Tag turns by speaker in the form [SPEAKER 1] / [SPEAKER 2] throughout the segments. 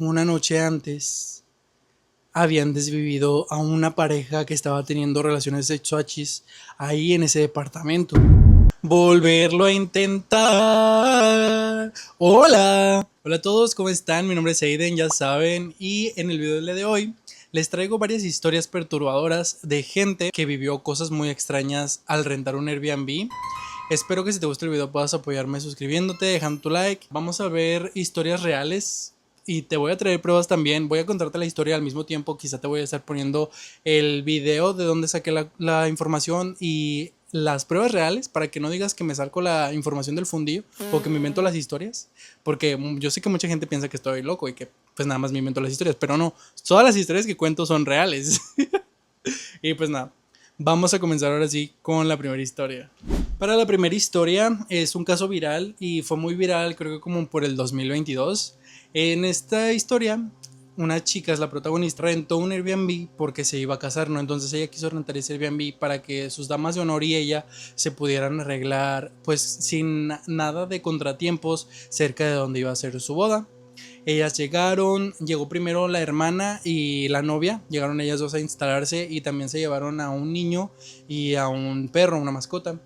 [SPEAKER 1] una noche antes habían desvivido a una pareja que estaba teniendo relaciones sexuachis ahí en ese departamento. Volverlo a intentar. Hola. Hola a todos, ¿cómo están? Mi nombre es Aiden, ya saben, y en el video de hoy les traigo varias historias perturbadoras de gente que vivió cosas muy extrañas al rentar un Airbnb. Espero que si te gusta el video puedas apoyarme suscribiéndote, dejando tu like. Vamos a ver historias reales y te voy a traer pruebas también. Voy a contarte la historia al mismo tiempo. Quizá te voy a estar poniendo el video de donde saqué la información y las pruebas reales para que no digas que me salgo la información del fundillo o que me invento las historias. Porque yo sé que mucha gente piensa que estoy loco y que pues nada más me invento las historias, pero no, todas las historias que cuento son reales. Y pues nada, vamos a comenzar ahora sí con la primera historia. Para la primera historia es un caso viral y fue muy viral, creo que como por el 2022. En esta historia, una chica es la protagonista, rentó un Airbnb porque se iba a casar, ¿no? Entonces ella quiso rentar ese Airbnb para que sus damas de honor y ella se pudieran arreglar pues sin nada de contratiempos cerca de donde iba a ser su boda. Ellas llegaron, llegó primero la hermana y la novia, llegaron ellas dos a instalarse y también se llevaron a un niño y a un perro, una mascota.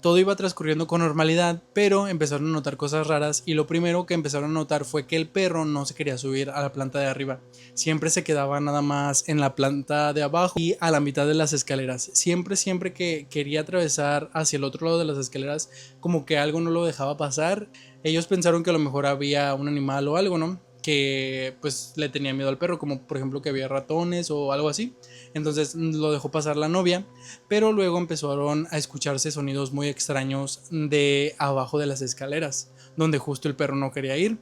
[SPEAKER 1] Todo iba transcurriendo con normalidad, pero empezaron a notar cosas raras y lo primero que empezaron a notar fue que el perro no se quería subir a la planta de arriba. Siempre se quedaba nada más en la planta de abajo y a la mitad de las escaleras. Siempre que quería atravesar hacia el otro lado de las escaleras, como que algo no lo dejaba pasar. Ellos pensaron que a lo mejor había un animal o algo, ¿no? Que pues le tenía miedo al perro, como por ejemplo que había ratones o algo así. Entonces lo dejó pasar la novia, pero luego empezaron a escucharse sonidos muy extraños de abajo de las escaleras, donde justo el perro no quería ir.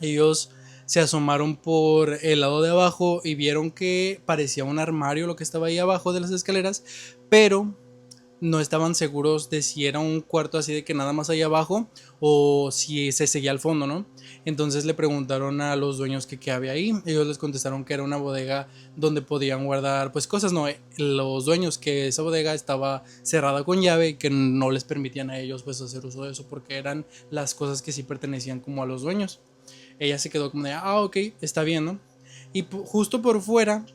[SPEAKER 1] Ellos se asomaron por el lado de abajo y vieron que parecía un armario lo que estaba ahí abajo de las escaleras, pero no estaban seguros de si era un cuarto así de que nada más ahí abajo o si se seguía al fondo, ¿no? Entonces le preguntaron a los dueños que qué había ahí. Ellos les contestaron que era una bodega donde podían guardar pues cosas, ¿no? Los dueños que esa bodega estaba cerrada con llave y que no les permitían a ellos pues hacer uso de eso porque eran las cosas que sí pertenecían como a los dueños. Ella se quedó como de, ok, está bien, ¿no? Y justo por fuera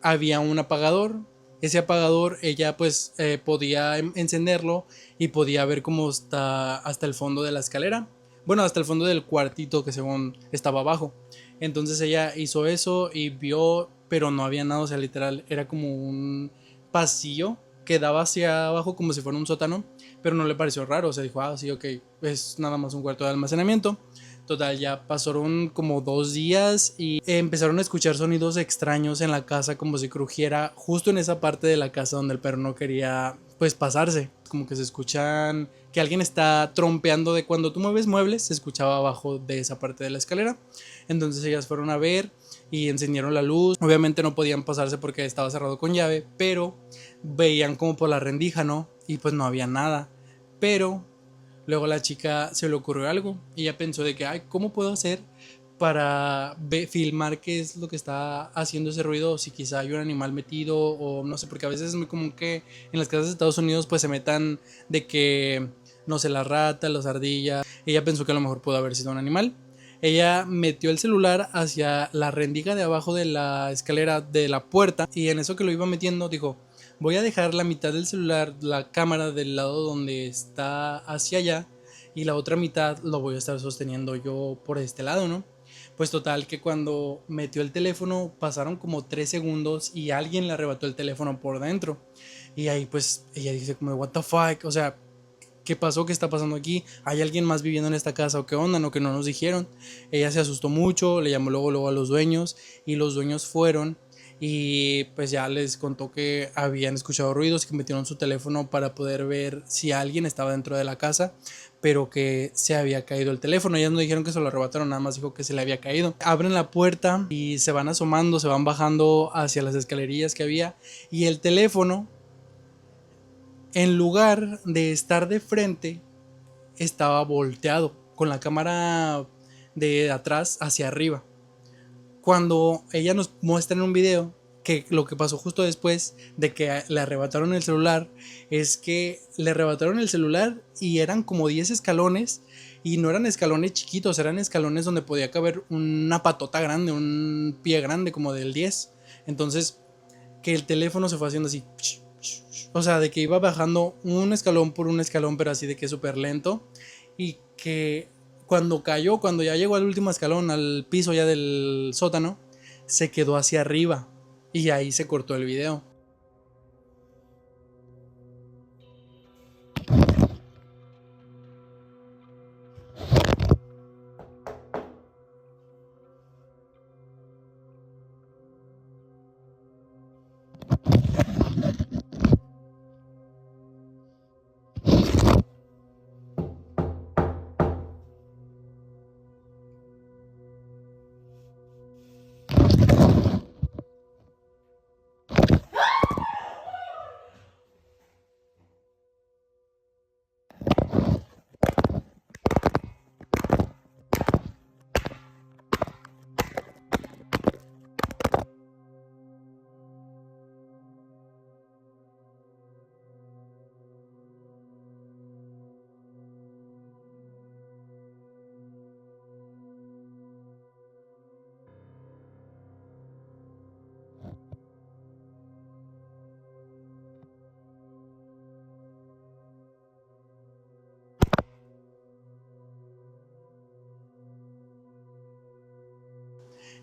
[SPEAKER 1] había un apagador. Ese apagador ella pues podía encenderlo y podía ver cómo está hasta el fondo de la escalera. Bueno, hasta el fondo del cuartito que según estaba abajo. Entonces ella hizo eso y vio, pero no había nada, o sea, literal, era como un pasillo que daba hacia abajo como si fuera un sótano, pero no le pareció raro, o sea, dijo, sí, ok, es nada más un cuarto de almacenamiento. Total, ya pasaron como 2 días y empezaron a escuchar sonidos extraños en la casa, como si crujiera justo en esa parte de la casa donde el perro no quería pues pasarse. Como que se escuchan que alguien está trompeando, de cuando tú mueves muebles, se escuchaba abajo de esa parte de la escalera. Entonces ellas fueron a ver y encendieron la luz. Obviamente no podían pasarse porque estaba cerrado con llave, pero veían como por la rendija, ¿no? Y pues no había nada. Pero luego a la chica se le ocurrió algo y ella pensó de que, ay, ¿cómo puedo hacer para filmar qué es lo que está haciendo ese ruido? O si quizá hay un animal metido o no sé, porque a veces es muy común que en las casas de Estados Unidos pues se metan de que, no sé, las ratas, las ardillas. Ella pensó que a lo mejor pudo haber sido un animal. Ella metió el celular hacia la rendija de abajo de la escalera de la puerta y en eso que lo iba metiendo dijo, voy a dejar la mitad del celular, la cámara del lado donde está hacia allá y la otra mitad lo voy a estar sosteniendo yo por este lado, ¿no? Pues total que cuando metió el teléfono pasaron como 3 segundos y alguien le arrebató el teléfono por dentro. Y ahí pues ella dice como, what the fuck, o sea, ¿qué pasó? ¿Qué está pasando aquí? ¿Hay alguien más viviendo en esta casa o qué onda? ¿No? Que no nos dijeron. Ella se asustó mucho, le llamó luego a los dueños y los dueños fueron y pues ya les contó que habían escuchado ruidos y que metieron su teléfono para poder ver si alguien estaba dentro de la casa, pero que se había caído el teléfono. Ellas no dijeron que se lo arrebataron, nada más dijo que se le había caído. Abren la puerta y se van asomando, se van bajando hacia las escalerillas que había y el teléfono, en lugar de estar de frente, estaba volteado con la cámara de atrás hacia arriba. Cuando ella nos muestra en un video que lo que pasó justo después de que le arrebataron el celular es que le arrebataron el celular y eran como 10 escalones y no eran escalones chiquitos, eran escalones donde podía caber una patota grande, un pie grande como del 10. Entonces que el teléfono se fue haciendo así, o sea, de que iba bajando un escalón por un escalón, pero así de que súper lento, y que cuando cayó, cuando ya llegó al último escalón, al piso ya del sótano, se quedó hacia arriba y ahí se cortó el video.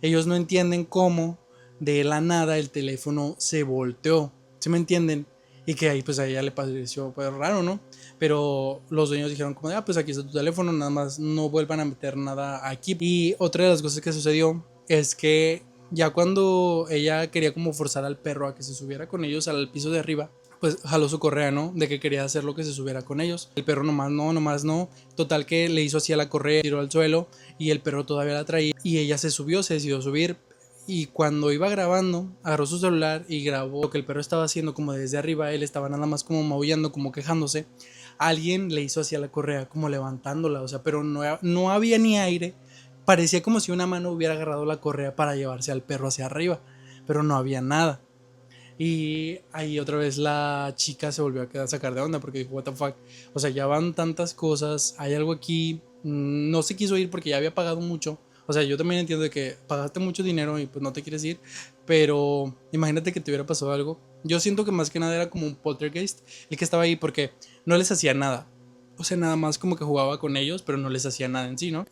[SPEAKER 1] Ellos no entienden cómo de la nada el teléfono se volteó, ¿sí me entienden? Y que ahí pues a ella le pareció pues raro, ¿no? Pero los dueños dijeron como de, pues aquí está tu teléfono, nada más no vuelvan a meter nada aquí. Y otra de las cosas que sucedió es que ya cuando ella quería como forzar al perro a que se subiera con ellos al piso de arriba, pues jaló su correa, ¿no? De que quería hacer lo que se subiera con ellos. El perro nomás no, nomás no. Total que le hizo así a la correa, tiró al suelo y el perro todavía la traía. Y ella se subió, se decidió subir. Y cuando iba grabando, agarró su celular y grabó lo que el perro estaba haciendo como desde arriba. Él estaba nada más como maullando, como quejándose. Alguien le hizo así a la correa, como levantándola, o sea, pero no había ni aire. Parecía como si una mano hubiera agarrado la correa para llevarse al perro hacia arriba, pero no había nada. Y ahí otra vez la chica se volvió a quedar, a sacar de onda porque dijo, what the fuck, o sea, ya van tantas cosas, hay algo aquí, no se quiso ir porque ya había pagado mucho. O sea, yo también entiendo de que pagaste mucho dinero y pues no te quieres ir, pero imagínate que te hubiera pasado algo. Yo siento que más que nada era como un poltergeist el que estaba ahí porque no les hacía nada. O sea, nada más como que jugaba con ellos, pero no les hacía nada en sí, ¿no?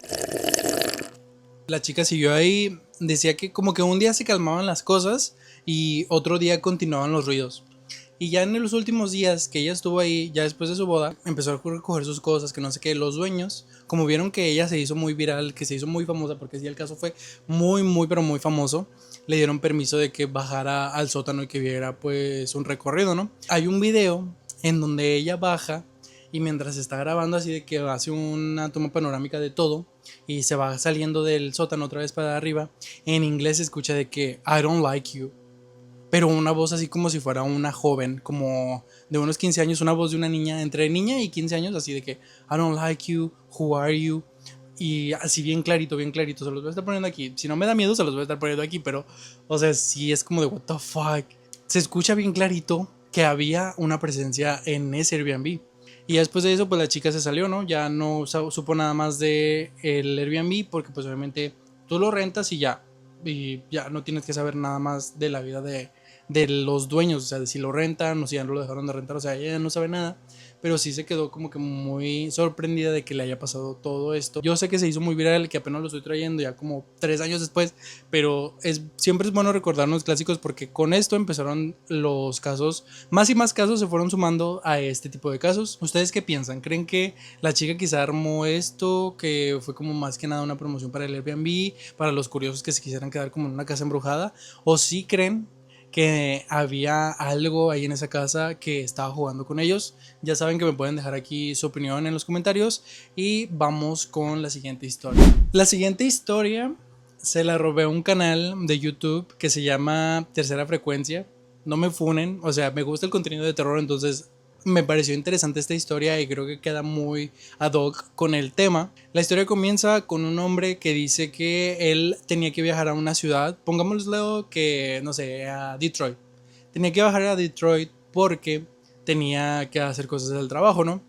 [SPEAKER 1] La chica siguió ahí, decía que como que un día se calmaban las cosas y otro día continuaban los ruidos. Y ya en los últimos días que ella estuvo ahí, ya después de su boda, empezó a recoger sus cosas, que no sé qué, los dueños, como vieron que ella se hizo muy viral, que se hizo muy famosa, porque sí, el caso fue muy, pero muy famoso, le dieron permiso de que bajara al sótano y que viera pues un recorrido, ¿no? Hay un video en donde ella baja y mientras está grabando así de que hace una toma panorámica de todo y se va saliendo del sótano otra vez para arriba, en inglés se escucha de que I don't like you, pero una voz así como si fuera una joven, como de unos 15 años, una voz de una niña, entre niña y 15 años, así de que I don't like you, who are you, y así bien clarito, se los voy a estar poniendo aquí, si no me da miedo se los voy a estar poniendo aquí, pero, o sea, sí es como de what the fuck, se escucha bien clarito que había una presencia en ese Airbnb. Y después de eso, pues la chica se salió, ¿no? Ya no supo nada más de el Airbnb porque pues obviamente tú lo rentas y ya no tienes que saber nada más de la vida de los dueños, o sea, de si lo rentan o si ya no lo dejaron de rentar, o sea, ella no sabe nada, pero sí se quedó como que muy sorprendida de que le haya pasado todo esto. Yo sé que se hizo muy viral, que apenas lo estoy trayendo ya como 3 años después, pero siempre es bueno recordarnos clásicos porque con esto empezaron los casos, más y más casos se fueron sumando a este tipo de casos. ¿Ustedes qué piensan? ¿Creen que la chica quizá armó esto, que fue como más que nada una promoción para el Airbnb, para los curiosos que se quisieran quedar como en una casa embrujada? ¿O sí creen que había algo ahí en esa casa que estaba jugando con ellos? Ya saben que me pueden dejar aquí su opinión en los comentarios y vamos con la siguiente historia. La siguiente historia se la robé a un canal de YouTube que se llama Tercera Frecuencia. No me funen, o sea, me gusta el contenido de terror, entonces me pareció interesante esta historia y creo que queda muy ad hoc con el tema. La historia comienza con un hombre que dice que él tenía que viajar a una ciudad, pongámoslo que, no sé, a Detroit. Tenía que viajar a Detroit porque tenía que hacer cosas del trabajo, ¿no?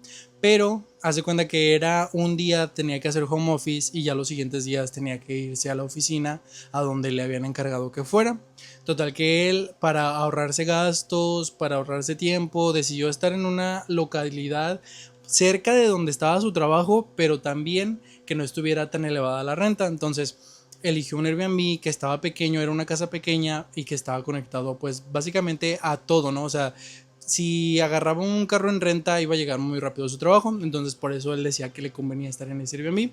[SPEAKER 1] pero hace cuenta que era un día tenía que hacer home office y ya los siguientes días tenía que irse a la oficina a donde le habían encargado que fuera. Total que él, para ahorrarse gastos, para ahorrarse tiempo, decidió estar en una localidad cerca de donde estaba su trabajo, pero también que no estuviera tan elevada la renta. Entonces eligió un Airbnb que estaba pequeño, era una casa pequeña y que estaba conectado pues básicamente a todo, ¿no? O sea, si agarraba un carro en renta iba a llegar muy rápido a su trabajo, entonces por eso él decía que le convenía estar en ese Airbnb.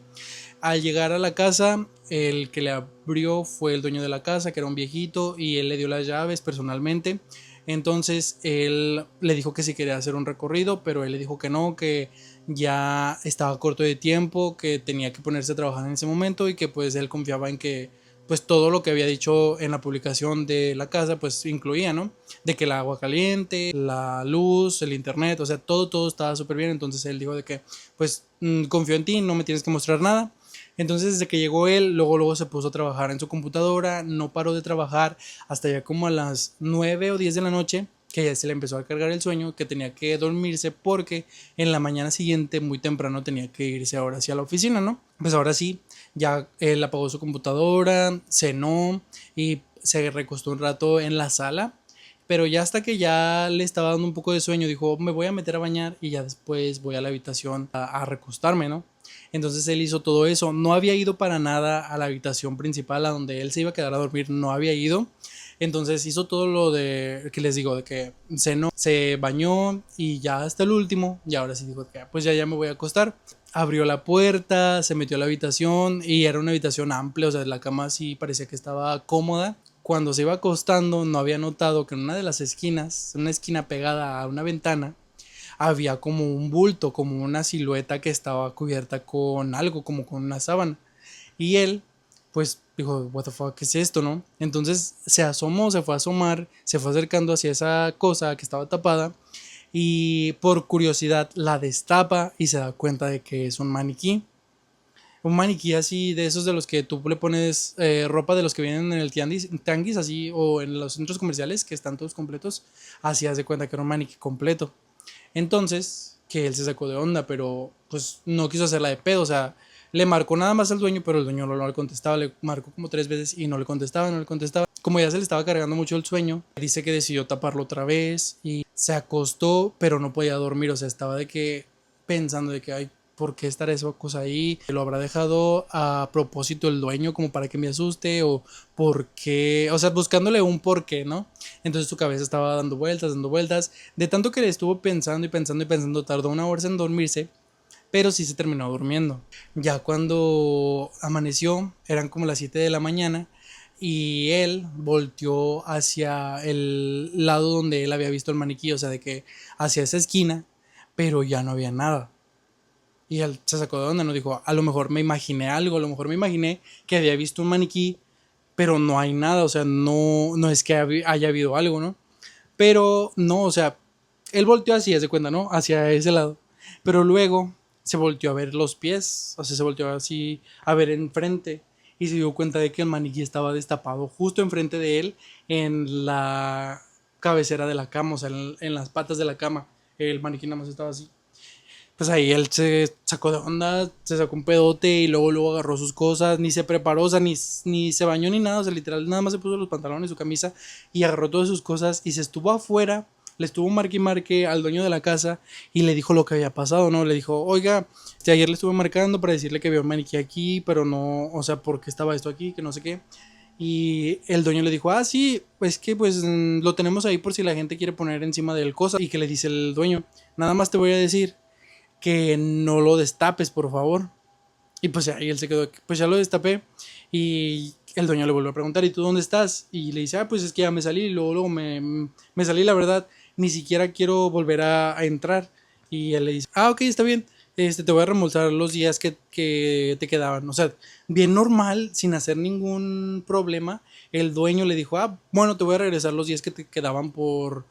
[SPEAKER 1] Al llegar a la casa, el que le abrió fue el dueño de la casa, que era un viejito, y él le dio las llaves personalmente. Entonces él le dijo que si quería hacer un recorrido, pero él le dijo que no, que ya estaba corto de tiempo, que tenía que ponerse a trabajar en ese momento y que pues él confiaba en que pues todo lo que había dicho en la publicación de la casa pues incluía, ¿no? De que el agua caliente, la luz, el internet, o sea, todo estaba súper bien. Entonces él dijo de que pues confío en ti, no me tienes que mostrar nada. Entonces desde que llegó él, luego se puso a trabajar en su computadora, no paró de trabajar hasta ya como a las 9 o 10 de la noche, que ya se le empezó a cargar el sueño, que tenía que dormirse porque en la mañana siguiente muy temprano tenía que irse ahora hacia la oficina, ¿no? Pues ahora sí, ya él apagó su computadora, cenó y se recostó un rato en la sala, pero ya hasta que ya le estaba dando un poco de sueño, dijo, me voy a meter a bañar y ya después voy a la habitación a recostarme, ¿no? Entonces él hizo todo eso, no había ido para nada a la habitación principal a donde él se iba a quedar a dormir, no había ido. Entonces hizo todo lo de que les digo, de que cenó, se bañó y ya hasta el último, y ahora sí dijo que pues ya me voy a acostar. Abrió la puerta, se metió a la habitación y era una habitación amplia, o sea, la cama sí parecía que estaba cómoda. Cuando se iba acostando no había notado que en una de las esquinas, una esquina pegada a una ventana, había como un bulto, como una silueta que estaba cubierta con algo, como con una sábana. Y él, pues, dijo, what the fuck, ¿qué es esto, no? Entonces se asomó, se fue a asomar, se fue acercando hacia esa cosa que estaba tapada y por curiosidad la destapa y se da cuenta de que es un maniquí. Un maniquí así de esos de los que tú le pones ropa de los que vienen en el tianguis así o en los centros comerciales que están todos completos. Así hace cuenta que era un maniquí completo. Entonces, que él se sacó de onda, pero pues no quiso hacerla de pedo, o sea, le marcó nada más al dueño, pero el dueño no le contestaba, le marcó como 3 veces y no le contestaba, no le contestaba. Como ya se le estaba cargando mucho el sueño, dice que decidió taparlo otra vez y se acostó, pero no podía dormir, o sea, estaba de que pensando de que, ay, ¿por qué estará esa cosa ahí? ¿Lo habrá dejado a propósito el dueño como para que me asuste? ¿O por qué? O sea, buscándole un por qué, ¿no? Entonces su cabeza estaba dando vueltas, dando vueltas. De tanto que le estuvo pensando y pensando y pensando, tardó una hora en dormirse, pero sí se terminó durmiendo. Ya cuando amaneció, eran como las 7 de la mañana y él volteó hacia el lado donde él había visto el maniquí, o sea, de que hacia esa esquina, pero ya no había nada. Y él se sacó de onda, no dijo, a lo mejor me imaginé algo, a lo mejor me imaginé que había visto un maniquí, pero no hay nada, o sea, no es que haya habido algo, ¿no? Pero no, o sea, él volteó así, hace cuenta, ¿no? Hacia ese lado. Pero luego se volteó a ver los pies, o sea, se volteó así a ver enfrente y se dio cuenta de que el maniquí estaba destapado justo enfrente de él en la cabecera de la cama, o sea, en las patas de la cama. El maniquí nada más estaba así. Pues ahí él se sacó de onda, se sacó un pedote y luego agarró sus cosas, ni se preparó, o sea, ni se bañó ni nada, o sea, literal, nada más se puso los pantalones, su camisa y agarró todas sus cosas y se estuvo afuera, le estuvo marque y marque al dueño de la casa y le dijo lo que había pasado, ¿no? Le dijo, oiga, ayer le estuve marcando para decirle que había un maniquí aquí, pero no, o sea, ¿por qué estaba esto aquí? Que no sé qué. Y el dueño le dijo, ah, sí, pues que pues lo tenemos ahí por si la gente quiere poner encima de él cosas. Y que le dice el dueño, nada más te voy a decir que no lo destapes, por favor. Y pues ahí él se quedó, pues ya lo destapé. Y el dueño le volvió a preguntar, ¿y tú dónde estás? Y le dice, ah, pues es que ya me salí. Y luego me salí, la verdad, ni siquiera quiero volver a entrar. Y él le dice, ah, ok, está bien. Te voy a reembolsar los días que te quedaban. O sea, bien normal, sin hacer ningún problema. El dueño le dijo, ah, bueno, te voy a regresar los días que te quedaban por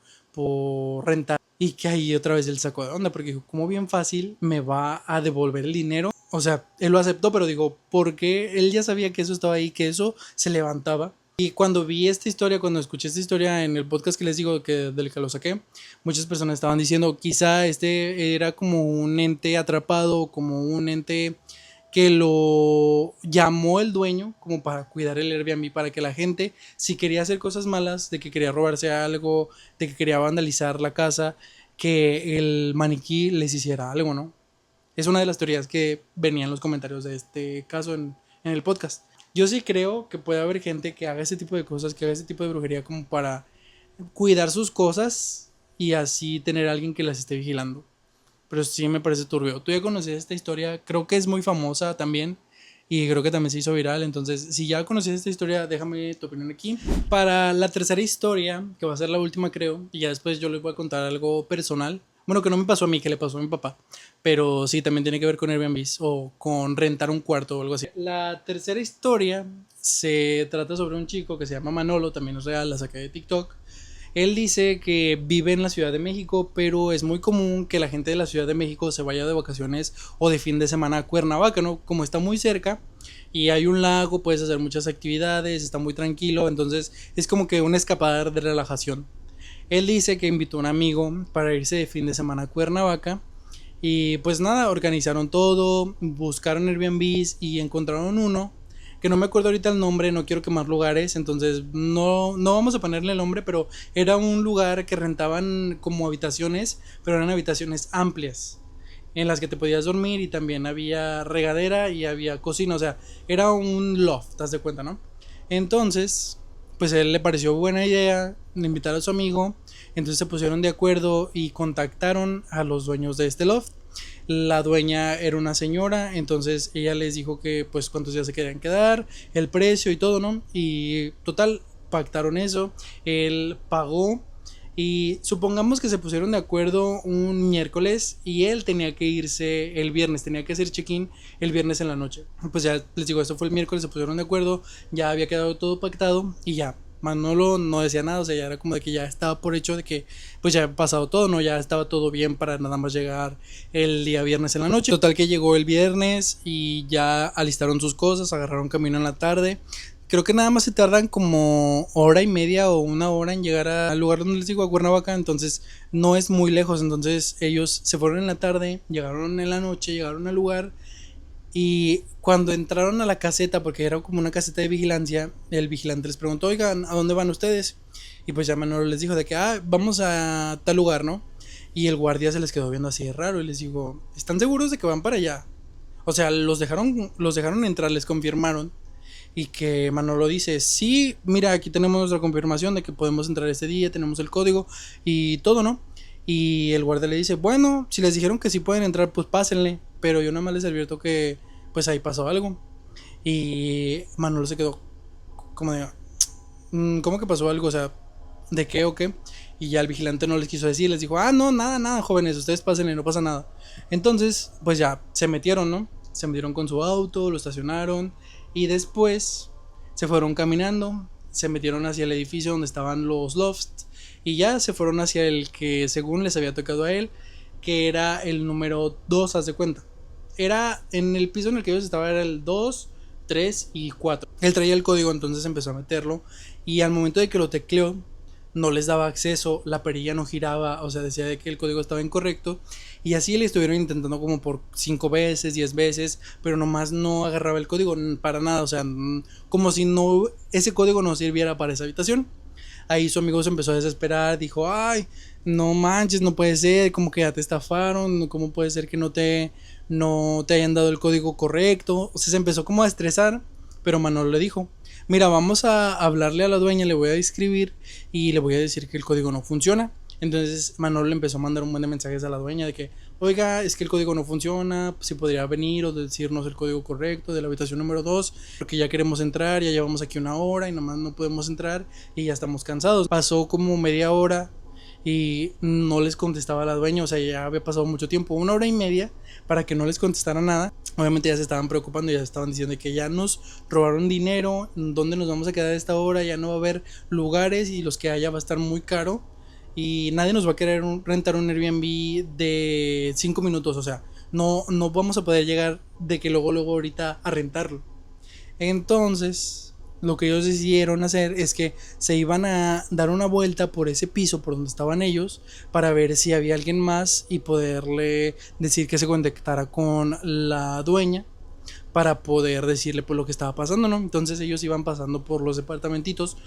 [SPEAKER 1] rentar. Y que ahí otra vez él sacó de onda, porque dijo, como bien fácil me va a devolver el dinero. O sea, él lo aceptó, pero digo, ¿por qué? Él ya sabía que eso estaba ahí, que eso se levantaba. Y cuando vi esta historia, cuando escuché esta historia en el podcast que les digo del que lo saqué, muchas personas estaban diciendo quizá este era como un ente atrapado, como un ente que lo llamó el dueño como para cuidar el Airbnb, para que la gente, si quería hacer cosas malas, de que quería robarse algo, de que quería vandalizar la casa, que el maniquí les hiciera algo, ¿no? Es una de las teorías que venía en los comentarios de este caso en el podcast. Yo sí creo que puede haber gente que haga ese tipo de cosas, que haga ese tipo de brujería como para cuidar sus cosas y así tener a alguien que las esté vigilando. Pero sí me parece turbio. Tú ya conocías esta historia, creo que es muy famosa también y creo que también se hizo viral. Entonces, si ya conocías esta historia, déjame tu opinión aquí. Para la tercera historia, que va a ser la última creo, y ya después yo les voy a contar algo personal. Bueno, que no me pasó a mí, que le pasó a mi papá. Pero sí, también tiene que ver con Airbnb o con rentar un cuarto o algo así. La tercera historia se trata sobre un chico que se llama Manolo, también es real, la saqué de TikTok. Él dice que vive en la Ciudad de México, pero es muy común que la gente de la Ciudad de México se vaya de vacaciones o de fin de semana a Cuernavaca, ¿no? Como está muy cerca y hay un lago, puedes hacer muchas actividades, está muy tranquilo, entonces es como que un escapada de relajación. Él dice que invitó a un amigo para irse de fin de semana a Cuernavaca y pues nada, organizaron todo, buscaron Airbnbs y encontraron uno que no me acuerdo ahorita el nombre, no quiero quemar lugares, entonces no vamos a ponerle el nombre, pero era un lugar que rentaban como habitaciones, pero eran habitaciones amplias, en las que te podías dormir y también había regadera y había cocina, o sea, era un loft, ¿te das de cuenta, no? Entonces, pues a él le pareció buena idea invitar a su amigo, entonces se pusieron de acuerdo y contactaron a los dueños de este loft. La dueña era una señora, entonces ella les dijo que pues cuántos días se querían quedar, el precio y todo, ¿no? Y total, pactaron eso, él pagó y supongamos que se pusieron de acuerdo un miércoles y él tenía que irse el viernes, tenía que hacer check-in el viernes en la noche. Pues ya les digo, esto fue el miércoles, se pusieron de acuerdo, ya había quedado todo pactado y ya. Manolo no decía nada, o sea, ya era como de que ya estaba por hecho de que pues ya había pasado todo, ¿no? Ya estaba todo bien para nada más llegar el día viernes en la noche. Total que llegó el viernes y ya alistaron sus cosas, agarraron camino en la tarde. Creo que nada más se tardan como hora y media o una hora en llegar al lugar donde les digo, a Cuernavaca, entonces no es muy lejos, entonces ellos se fueron en la tarde, llegaron en la noche, llegaron al lugar y cuando entraron a la caseta, porque era como una caseta de vigilancia, el vigilante les preguntó, oigan, ¿a dónde van ustedes? Y pues ya Manolo les dijo de que, vamos a tal lugar, ¿no? Y el guardia se les quedó viendo así de raro y les dijo, ¿están seguros de que van para allá? O sea, los dejaron entrar, les confirmaron. Y que Manolo dice, sí, mira, aquí tenemos nuestra confirmación de que podemos entrar este día, tenemos el código y todo, ¿no? Y el guardia le dice, bueno, si les dijeron que sí pueden entrar, pues pásenle. Pero yo nada más les advierto que pues ahí pasó algo. Y Manolo se quedó como de, ¿cómo que pasó algo? O sea, ¿de qué o qué? Y ya el vigilante no les quiso decir, les dijo, no, nada, nada, jóvenes, ustedes pásenle, no pasa nada. Entonces, pues ya, se metieron, ¿no? Se metieron con su auto, lo estacionaron y después se fueron caminando, se metieron hacia el edificio donde estaban los lofts y ya se fueron hacia el que según les había tocado a él, que era el número 2, haz de cuenta. Era en el piso en el que ellos estaban, era el 2, 3 y 4. Él traía el código, entonces empezó a meterlo y al momento de que lo tecleó no les daba acceso, la perilla no giraba, o sea, decía de que el código estaba incorrecto y así le estuvieron intentando como por 5 veces, 10 veces, pero nomás no agarraba el código para nada, o sea, como si no ese código no sirviera para esa habitación. Ahí su amigo se empezó a desesperar, dijo, ay, no manches, no puede ser, como que ya te estafaron, cómo puede ser que no te hayan dado el código correcto, o sea, se empezó como a estresar, pero Manolo le dijo, mira, vamos a hablarle a la dueña, le voy a escribir y le voy a decir que el código no funciona. Entonces Manolo le empezó a mandar un buen de mensajes a la dueña de que, oiga, es que el código no funciona, si podría venir o decirnos el código correcto de la habitación número 2 porque ya queremos entrar, ya llevamos aquí una hora y nomás no podemos entrar y ya estamos cansados. Pasó como media hora y no les contestaba la dueña, o sea, ya había pasado mucho tiempo, una hora y media para que no les contestara nada. Obviamente ya se estaban preocupando, ya estaban diciendo que ya nos robaron dinero, ¿dónde nos vamos a quedar a esta hora? Ya no va a haber lugares y los que haya va a estar muy caro y nadie nos va a querer rentar un Airbnb de 5 minutos, o sea, no vamos a poder llegar de que luego ahorita a rentarlo. Entonces lo que ellos decidieron hacer es que se iban a dar una vuelta por ese piso por donde estaban ellos para ver si había alguien más y poderle decir que se contactara con la dueña para poder decirle pues lo que estaba pasando, ¿no? Entonces ellos iban pasando por los departamentitos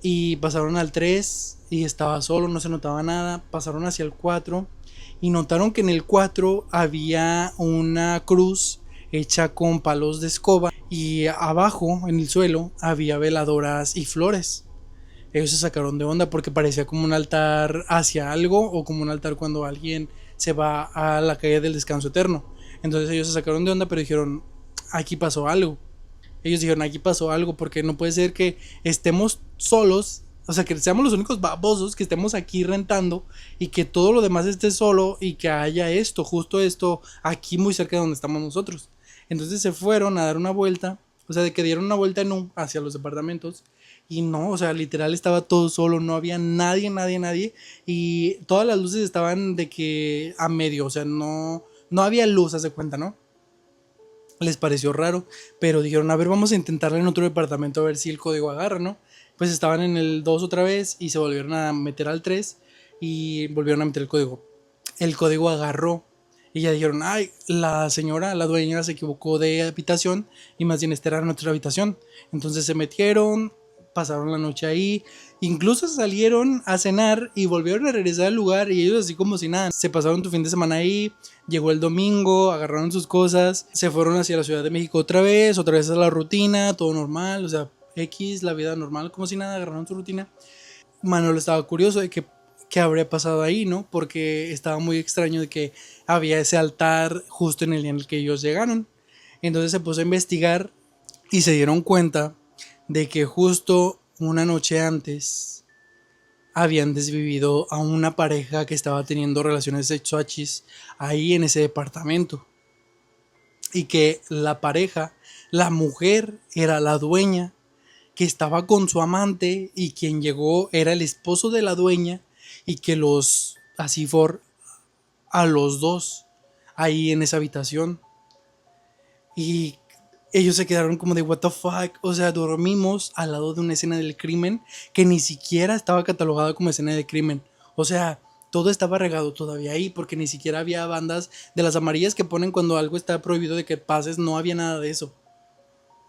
[SPEAKER 1] y pasaron al 3 y estaba solo, no se notaba nada. Pasaron hacia el 4 y notaron que en el 4 había una cruz hecha con palos de escoba y abajo en el suelo había veladoras y flores. Ellos se sacaron de onda porque parecía como un altar hacia algo o como un altar cuando alguien se va a la calle del descanso eterno. Entonces ellos se sacaron de onda, pero dijeron, aquí pasó algo. Ellos dijeron, aquí pasó algo, porque no puede ser que estemos solos, o sea, que seamos los únicos babosos que estemos aquí rentando y que todo lo demás esté solo y que haya esto, justo esto, aquí muy cerca de donde estamos nosotros. Entonces se fueron a dar una vuelta, o sea, de que dieron una vuelta en U hacia los departamentos y no, o sea, literal estaba todo solo, no había nadie, nadie, nadie y todas las luces estaban de que a medio, o sea, no había luz, haz de cuenta, ¿no? Les pareció raro, pero dijeron, a ver, vamos a intentarlo en otro departamento a ver si el código agarra, ¿no? Pues estaban en el 2 otra vez y se volvieron a meter al 3 y volvieron a meter el código. El código agarró y ya dijeron, ay, la señora, la dueña se equivocó de habitación y más bien esta era nuestra habitación. Entonces se metieron, pasaron la noche ahí, incluso salieron a cenar y volvieron a regresar al lugar y ellos así como si nada, se pasaron tu fin de semana ahí, llegó el domingo, agarraron sus cosas, se fueron hacia la Ciudad de México otra vez a la rutina, todo normal, o sea, X, la vida normal, como si nada, agarraron su rutina. Manuel estaba curioso de qué habría pasado ahí, ¿no? Porque estaba muy extraño de que había ese altar justo en el día en el que ellos llegaron. Entonces se puso a investigar y se dieron cuenta de que justo una noche antes habían desvivido a una pareja que estaba teniendo relaciones sexuachis ahí en ese departamento. Y que la pareja, la mujer, era la dueña, que estaba con su amante y quien llegó era el esposo de la dueña y que los así for a los dos ahí en esa habitación. Y ellos se quedaron como de what the fuck, o sea, dormimos al lado de una escena del crimen que ni siquiera estaba catalogada como escena de crimen. O sea, todo estaba regado todavía ahí porque ni siquiera había bandas de las amarillas que ponen cuando algo está prohibido de que pases, no había nada de eso.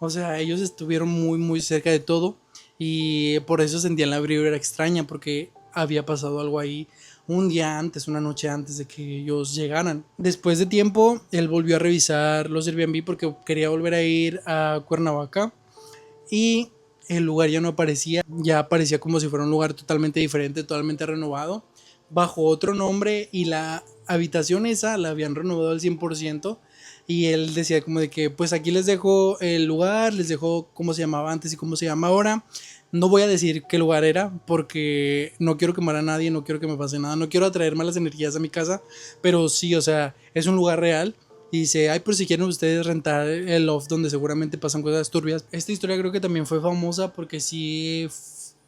[SPEAKER 1] O sea, ellos estuvieron muy muy cerca de todo y por eso sentían la vibra extraña porque había pasado algo ahí un día antes, una noche antes de que ellos llegaran. Después de tiempo, él volvió a revisar los Airbnb porque quería volver a ir a Cuernavaca y el lugar ya no aparecía, ya aparecía como si fuera un lugar totalmente diferente, totalmente renovado, bajo otro nombre y la habitación esa la habían renovado al 100% y él decía como de que pues aquí les dejo el lugar, les dejo cómo se llamaba antes y cómo se llama ahora. No voy a decir qué lugar era porque no quiero quemar a nadie, no quiero que me pase nada, no quiero atraer malas energías a mi casa, pero sí, o sea, es un lugar real. Y dice, ay, por si quieren ustedes rentar el loft donde seguramente pasan cosas turbias. Esta historia creo que también fue famosa porque sí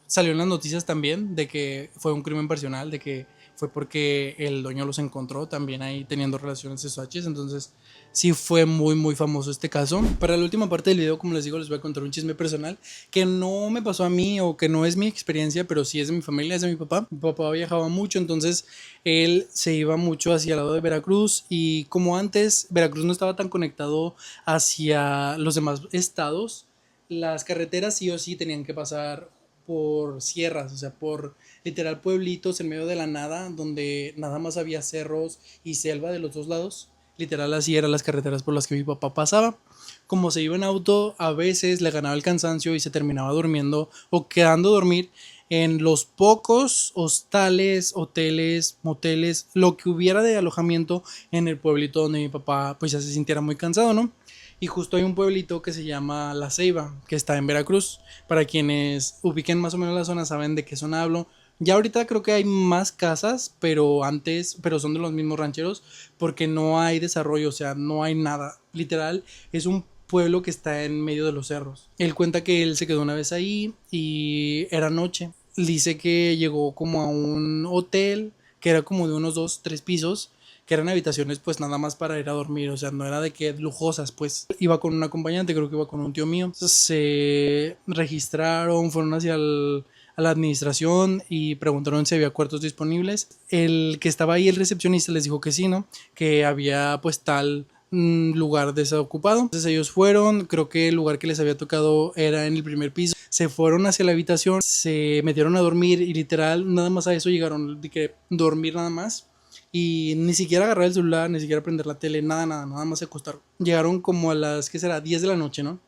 [SPEAKER 1] salió en las noticias también de que fue un crimen pasional, de que fue porque el dueño los encontró también ahí teniendo relaciones sexuales. Entonces sí fue muy muy famoso este caso. Para la última parte del video, como les digo, les voy a contar un chisme personal que no me pasó a mí o que no es mi experiencia, pero sí es de mi familia, es de mi papá. Mi papá viajaba mucho, entonces él se iba mucho hacia el lado de Veracruz y como antes Veracruz no estaba tan conectado hacia los demás estados, las carreteras sí o sí tenían que pasar por sierras, o sea, por literal pueblitos en medio de la nada, donde nada más había cerros y selva de los dos lados. Literal así eran las carreteras por las que mi papá pasaba. Como se iba en auto, a veces le ganaba el cansancio y se terminaba durmiendo o quedando a dormir en los pocos hostales, hoteles, moteles, lo que hubiera de alojamiento en el pueblito donde mi papá pues ya se sintiera muy cansado, ¿no? Y justo hay un pueblito que se llama La Ceiba, que está en Veracruz. Para quienes ubiquen más o menos la zona saben de qué zona hablo. Ya ahorita creo que hay más casas, pero son de los mismos rancheros, porque no hay desarrollo, o sea, no hay nada. Literal, es un pueblo que está en medio de los cerros. Él cuenta que él se quedó una vez ahí y era noche. Dice que llegó como a un hotel que era como de unos 2, 3 pisos, que eran habitaciones pues nada más para ir a dormir, o sea, no era de que lujosas, pues iba con un acompañante, creo que iba con un tío mío. Se registraron, fueron a la administración y preguntaron si había cuartos disponibles. El que estaba ahí, el recepcionista, les dijo que sí, ¿no? Que había pues tal lugar desocupado. Entonces ellos fueron, creo que el lugar que les había tocado era en el primer piso. Se fueron hacia la habitación, se metieron a dormir y literal nada más a eso llegaron, de que dormir nada más. Y ni siquiera agarrar el celular, ni siquiera prender la tele, nada más se acostaron. Llegaron como a las, ¿qué será? 10 de la noche, ¿no?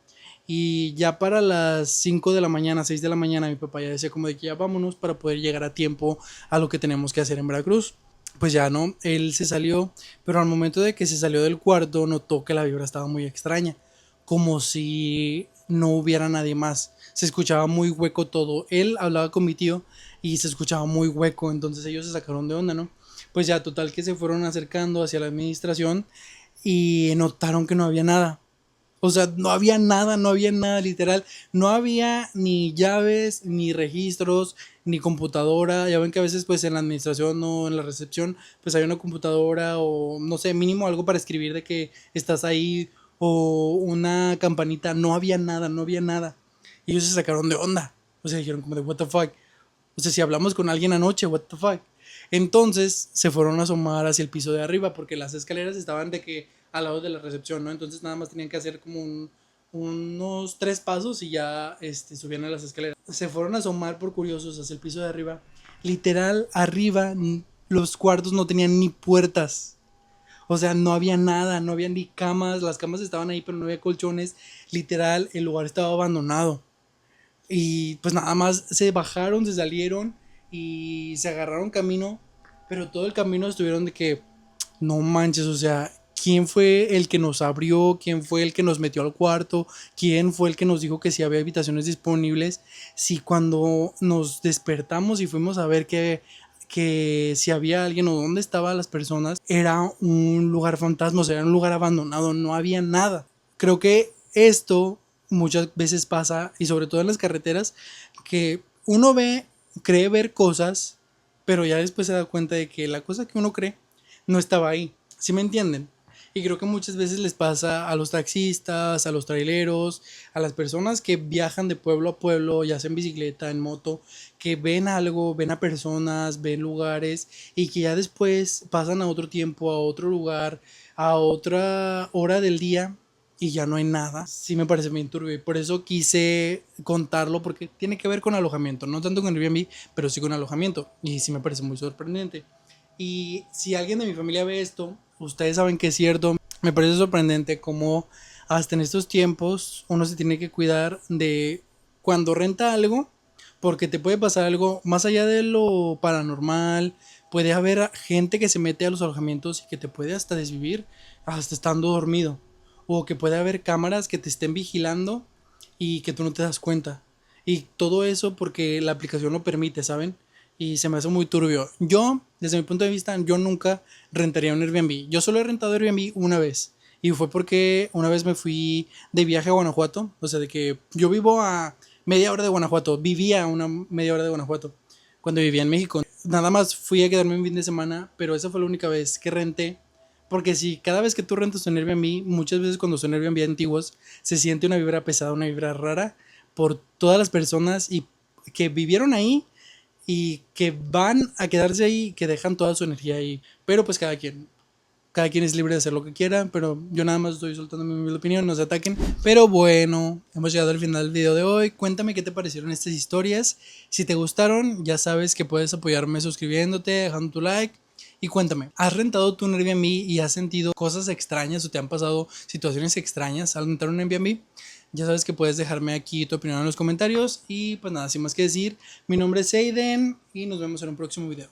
[SPEAKER 1] Y ya para las 5 de la mañana, 6 de la mañana, mi papá ya decía como de que ya vámonos para poder llegar a tiempo a lo que tenemos que hacer en Veracruz. Pues ya no, él se salió, pero al momento de que se salió del cuarto notó que la vibra estaba muy extraña, como si no hubiera nadie más. Se escuchaba muy hueco todo. Él hablaba con mi tío y se escuchaba muy hueco, entonces ellos se sacaron de onda, ¿no? Pues ya total que se fueron acercando hacia la administración y notaron que no había nada. O sea, no había nada literal. No había ni llaves, ni registros, ni computadora. Ya ven que a veces pues en la administración o en la recepción pues hay una computadora o no sé, mínimo algo para escribir de que estás ahí o una campanita. No había nada, no había nada. Y ellos se sacaron de onda. O sea, dijeron como de what the fuck. O sea, si hablamos con alguien anoche, what the fuck. Entonces se fueron a asomar hacia el piso de arriba porque las escaleras estaban de que al lado de la recepción, ¿no? Entonces nada más tenían que hacer como unos 3 pasos y ya subían a las escaleras. Se fueron a asomar por curiosos hacia el piso de arriba. Literal, arriba los cuartos no tenían ni puertas. O sea, no había nada, no había ni camas. Las camas estaban ahí, pero no había colchones. Literal, el lugar estaba abandonado. Y pues nada más se bajaron, se salieron y se agarraron camino, pero todo el camino estuvieron de que no manches, o sea, ¿quién fue el que nos abrió? ¿Quién fue el que nos metió al cuarto? ¿Quién fue el que nos dijo que sí había habitaciones disponibles? Si cuando nos despertamos y fuimos a ver que si había alguien o dónde estaban las personas, era un lugar fantasma, o sea, era un lugar abandonado, no había nada. Creo que esto muchas veces pasa, y sobre todo en las carreteras, que uno cree ver cosas, pero ya después se da cuenta de que la cosa que uno cree no estaba ahí. ¿Sí me entienden? Y creo que muchas veces les pasa a los taxistas, a los traileros, a las personas que viajan de pueblo a pueblo, ya sea en bicicleta, en moto, que ven algo, ven a personas, ven lugares y que ya después pasan a otro tiempo, a otro lugar, a otra hora del día y ya no hay nada. Sí me parece bien turbio y por eso quise contarlo porque tiene que ver con alojamiento, no tanto con Airbnb, pero sí con alojamiento y sí me parece muy sorprendente. Y si alguien de mi familia ve esto, ustedes saben que es cierto. Me parece sorprendente cómo hasta en estos tiempos uno se tiene que cuidar de cuando renta algo, porque te puede pasar algo más allá de lo paranormal. Puede haber gente que se mete a los alojamientos y que te puede hasta desvivir, hasta estando dormido. O que puede haber cámaras que te estén vigilando y que tú no te das cuenta. Y todo eso porque la aplicación lo permite, ¿saben? Y se me hace muy turbio. Yo, desde mi punto de vista, yo nunca rentaría un Airbnb. Yo solo he rentado Airbnb una vez. Y fue porque una vez me fui de viaje a Guanajuato. O sea, de que yo vivo a media hora de Guanajuato. Vivía a una media hora de Guanajuato cuando vivía en México. Nada más fui a quedarme un fin de semana, pero esa fue la única vez que renté. Porque si cada vez que tú rentas un Airbnb, muchas veces cuando son Airbnb antiguos, se siente una vibra pesada, una vibra rara por todas las personas y que vivieron ahí y que van a quedarse ahí, que dejan toda su energía ahí. Pero pues cada quien es libre de hacer lo que quiera, pero yo nada más estoy soltando mi opinión, no se ataquen. Pero bueno, hemos llegado al final del video de hoy. Cuéntame qué te parecieron estas historias. Si te gustaron, ya sabes que puedes apoyarme suscribiéndote, dejando tu like. Y cuéntame, ¿has rentado tu Airbnb y has sentido cosas extrañas o te han pasado situaciones extrañas al rentar un Airbnb? Ya sabes que puedes dejarme aquí tu opinión en los comentarios. Y pues nada, sin más que decir, mi nombre es Aiden y nos vemos en un próximo video.